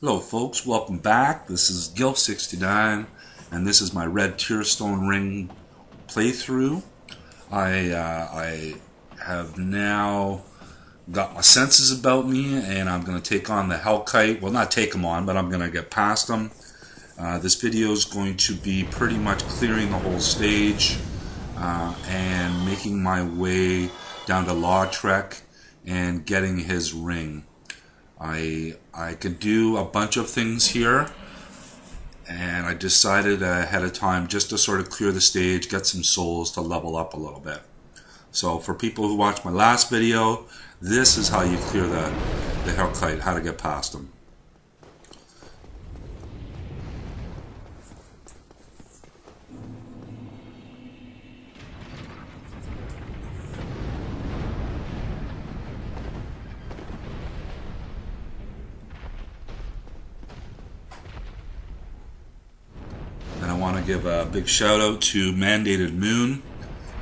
Hello folks, welcome back. This is Gil69 and this is my red TearStone ring playthrough. I have now got my senses about me and I'm going to take on the Hellkite. Well, not take them on, but I'm going to get past them. This video is going to be pretty much clearing the whole stage and making my way down to Lautrec and getting his ring. I could do a bunch of things here, and I decided ahead of time just to sort of clear the stage, get some souls to level up a little bit. So for people who watched my last video, this is how you clear the Hellkite, how to get past them. And I want to give a big shout out to Mandated Moon.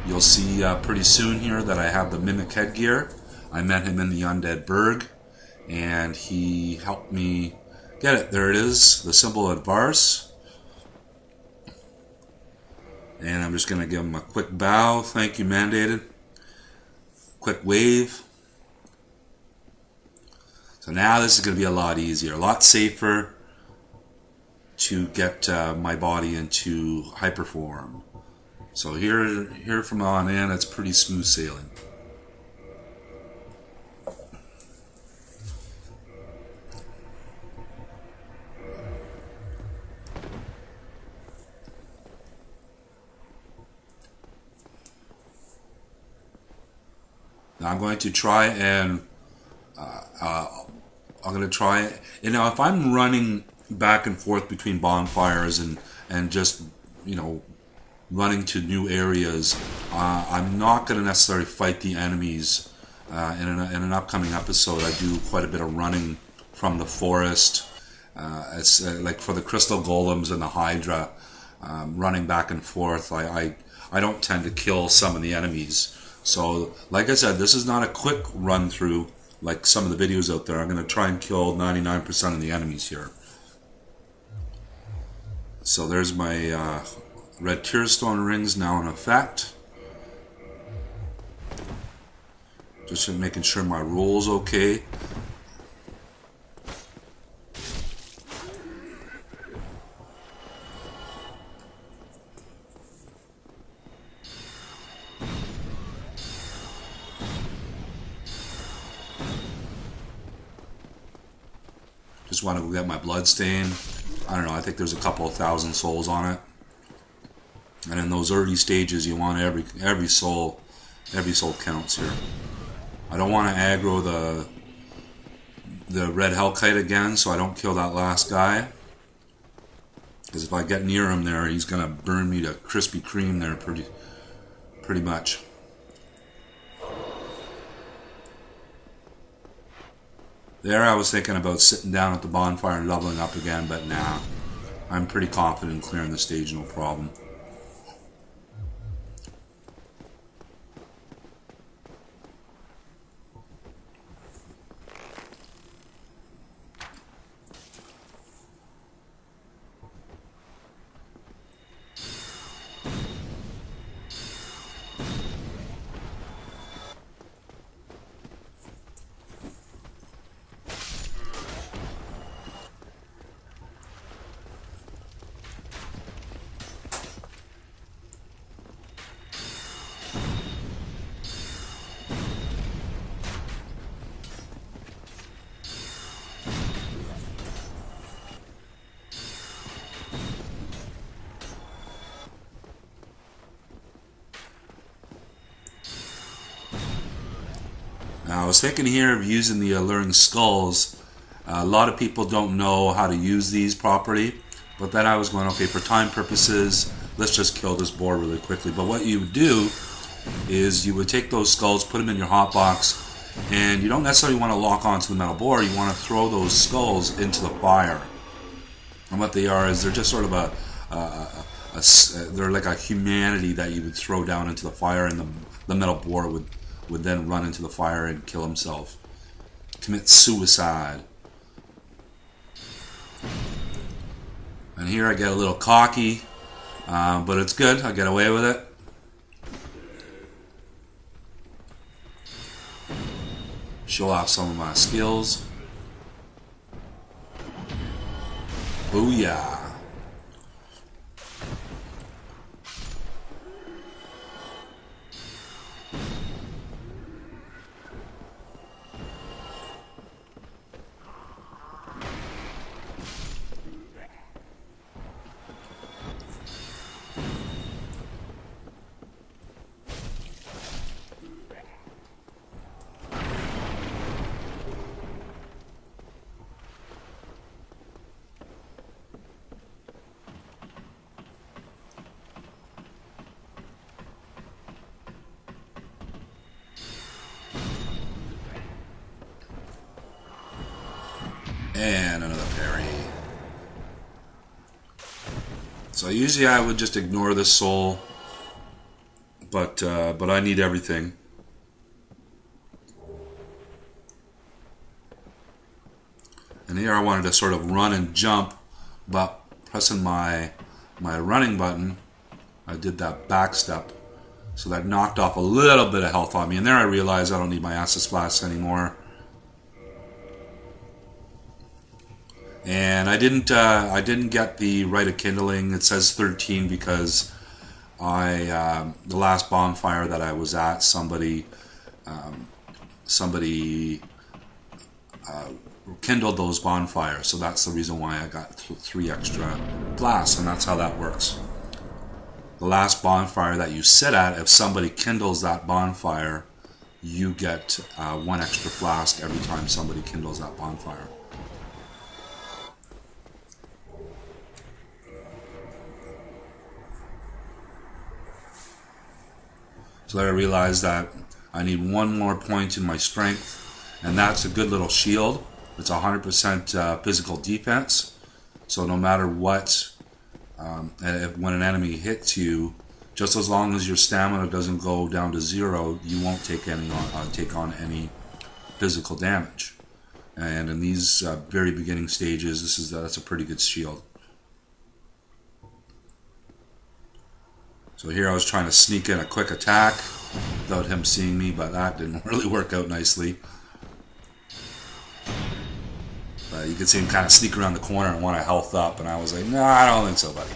You'll see pretty soon here that I have the Mimic headgear. I met him in the Undead Burg and he helped me get it. There it is, the symbol of Vars. And I'm just going to give him a quick bow. Thank you, Mandated. Quick wave. So now this is going to be a lot easier, a lot safer to get my body into hyperform. So here from on in, it's pretty smooth sailing. Now I'm going to try and if I'm running back and forth between bonfires and just, you know, running to new areas, I'm not going to necessarily fight the enemies. In an upcoming episode, I do quite a bit of running from the forest. It's like for the crystal golems and the Hydra, running back and forth. I don't tend to kill some of the enemies. So, like I said, this is not a quick run through like some of the videos out there. I'm going to try and kill 99% of the enemies here. So there's my red TearStone rings now in effect. Just making sure my roll's okay. Just want to get my blood stain. I don't know, I think there's a couple of thousand souls on it. And in those early stages you want every soul counts here. I don't want to aggro the red Hellkite again, so I don't kill that last guy. Because if I get near him there, he's gonna burn me to Krispy Kreme there pretty much. There I was thinking about sitting down at the bonfire and leveling up again, but nah. I'm pretty confident in clearing the stage, no problem. Now, I was thinking here of using the alluring skulls. A lot of people don't know how to use these properly, but then I was going, okay, for time purposes, let's just kill this boar really quickly. But what you would do is you would take those skulls, put them in your hotbox, and you don't necessarily want to lock onto the metal boar. You want to throw those skulls into the fire. And what they are is they're just sort of they're like a humanity that you would throw down into the fire, and the metal boar would then run into the fire and kill himself. Commit suicide. And here I get a little cocky, but it's good. I get away with it. Show off some of my skills. Booyah. And another parry. So usually I would just ignore this soul, but I need everything. And here I wanted to sort of run and jump, but pressing my running button, I did that back step. So that knocked off a little bit of health on me. And there I realized I don't need my Acid Flask anymore. And I didn't get the Rite of Kindling. It says 13 because the last bonfire that I was at, somebody kindled those bonfires. So that's the reason why I got 3 extra glass, and that's how that works. The last bonfire that you sit at, if somebody kindles that bonfire, you get 1 extra flask every time somebody kindles that bonfire. So I realized that I need 1 more point in my strength, and that's a good little shield. It's 100% physical defense, so no matter what, when an enemy hits you, just as long as your stamina doesn't go down to 0, you won't take on any physical damage. And in these very beginning stages, that's a pretty good shield. So here I was trying to sneak in a quick attack without him seeing me, but that didn't really work out nicely. But you could see him kind of sneak around the corner and want to health up, and I was like, no, I don't think so, buddy.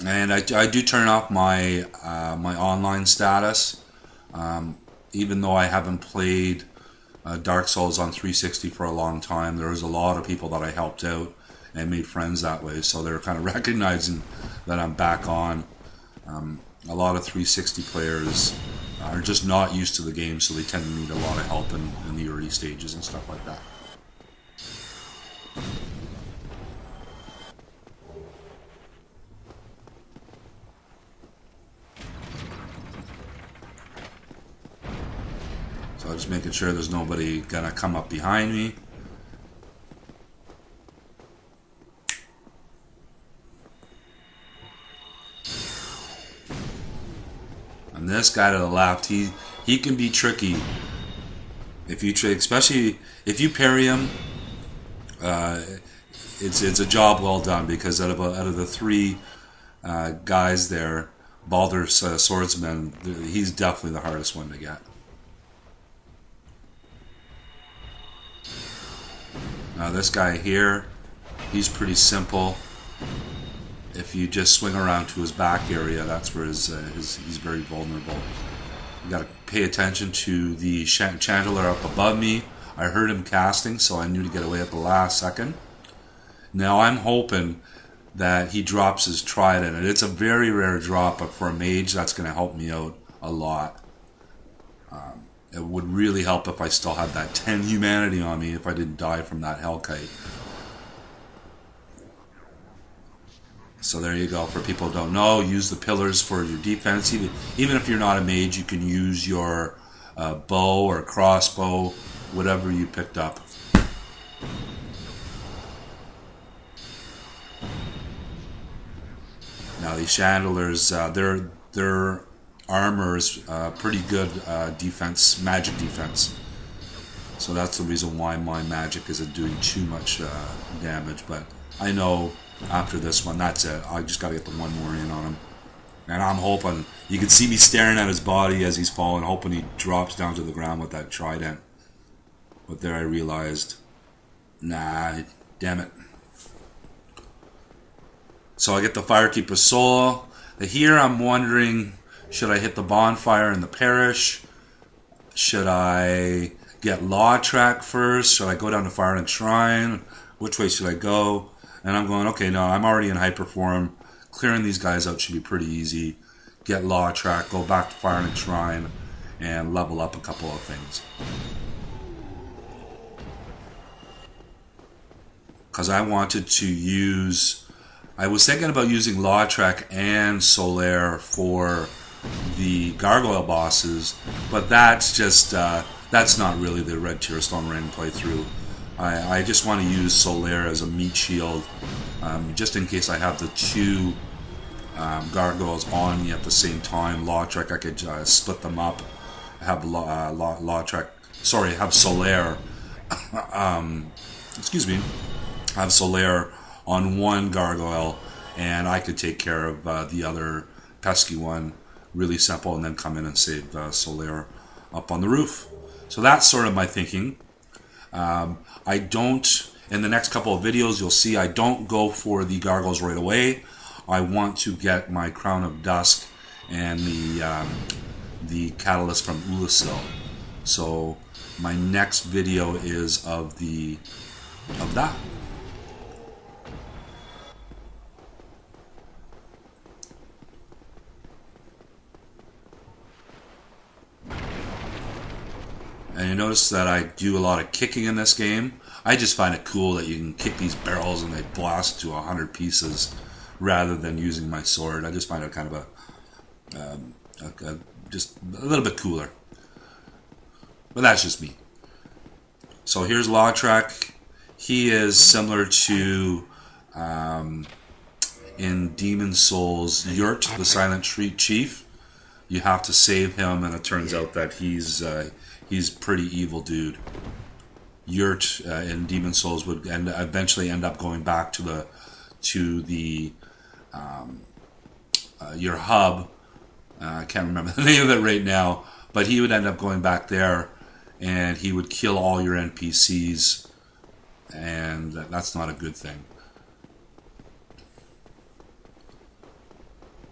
And I do turn off my my online status, even though I haven't played Dark Souls on 360 for a long time. There was a lot of people that I helped out and made friends that way, so they're kind of recognizing that I'm back on. A lot of 360 players are just not used to the game, so they tend to need a lot of help in the early stages and stuff like that. So I'm just making sure there's nobody gonna come up behind me. And this guy to the left, he can be tricky. If you especially if you parry him, it's a job well done, because out of the 3 guys there, Baldur's swordsman, he's definitely the hardest one to get. Now this guy here, he's pretty simple. If you just swing around to his back area, that's where he's very vulnerable. You gotta pay attention to the chandelier up above me. I heard him casting, so I knew to get away at the last second. Now I'm hoping that he drops his trident, and it's a very rare drop, but for a mage, that's gonna help me out a lot. It would really help if I still had that 10 humanity on me if I didn't die from that Hellkite. So there you go. For people who don't know, use the pillars for your defense. Even if you're not a mage, you can use your bow or crossbow, whatever you picked up. Now these chandeliers, their armor is pretty good defense, magic defense. So that's the reason why my magic isn't doing too much damage. But I know after this one, that's it. I just gotta get the one more in on him. And I'm hoping, you can see me staring at his body as he's falling, hoping he drops down to the ground with that trident. But there I realized, nah, damn it. So I get the Firekeeper's Soul. Here I'm wondering, should I hit the bonfire and the Parrish? Should I get Lautrec first? Should I go down to Firelink Shrine? Which way should I go? And I'm going, okay, no, I'm already in hyper form. Clearing these guys out should be pretty easy. Get Lautrec, go back to Firelink Shrine, and level up a couple of things. Because I wanted to use... I was thinking about using Lautrec and Solaire for the gargoyle bosses, but that's just that's not really the red TearStone ring playthrough. I just want to use Solaire as a meat shield, just in case I have the two gargoyles on me at the same time. Lautrec, I could split them up, have Lautrec, sorry, have Solaire, excuse me, have Solaire on one gargoyle, and I could take care of the other pesky one. Really simple, and then come in and save Solaire up on the roof. So that's sort of my thinking. I don't, in the next couple of videos, you'll see I don't go for the gargoyles right away. I want to get my Crown of Dusk and the catalyst from Ulasil. So my next video is of that. And you notice that I do a lot of kicking in this game. I just find it cool that you can kick these barrels and they blast to 100 pieces rather than using my sword. I just find it kind of just a little bit cooler. But that's just me. So here's Lautrec. He is similar to in Demon Souls Yurt, the Silent Street Chief. You have to save him, and it turns out that he's pretty evil dude. Yurt in Demon Souls would eventually end up going back to your hub. I can't remember the name of it right now, but he would end up going back there, and he would kill all your NPCs, and that's not a good thing.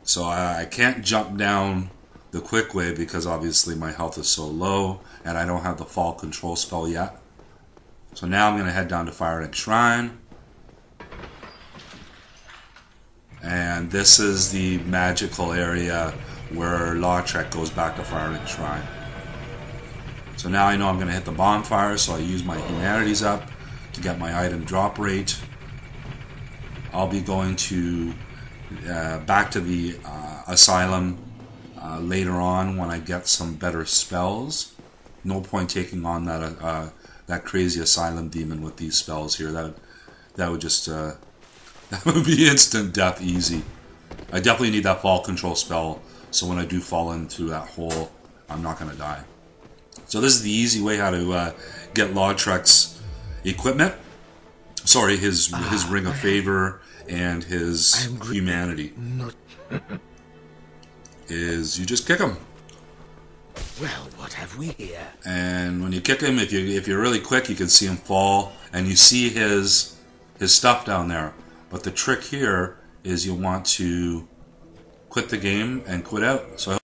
So I can't jump down the quick way because obviously my health is so low and I don't have the fall control spell yet. So now I'm going to head down to Firelink Shrine, and this is the magical area where Lautrec goes back to Firelink Shrine. So now I know I'm going to hit the bonfire, so I use my humanities up to get my item drop rate. I'll be going to back to the asylum later on when I get some better spells. No point taking on that crazy asylum demon with these spells here. That would just that would be instant death easy. I definitely need that fall control spell, so when I do fall into that hole, I'm not going to die. So this is the easy way how to get Lautrec's equipment. Sorry, his Ring of Favour and his humanity. Is you just kick him. Well, what have we here? And when you kick him, if you're really quick, you can see him fall, and you see his stuff down there. But the trick here is you want to quit the game and quit out. So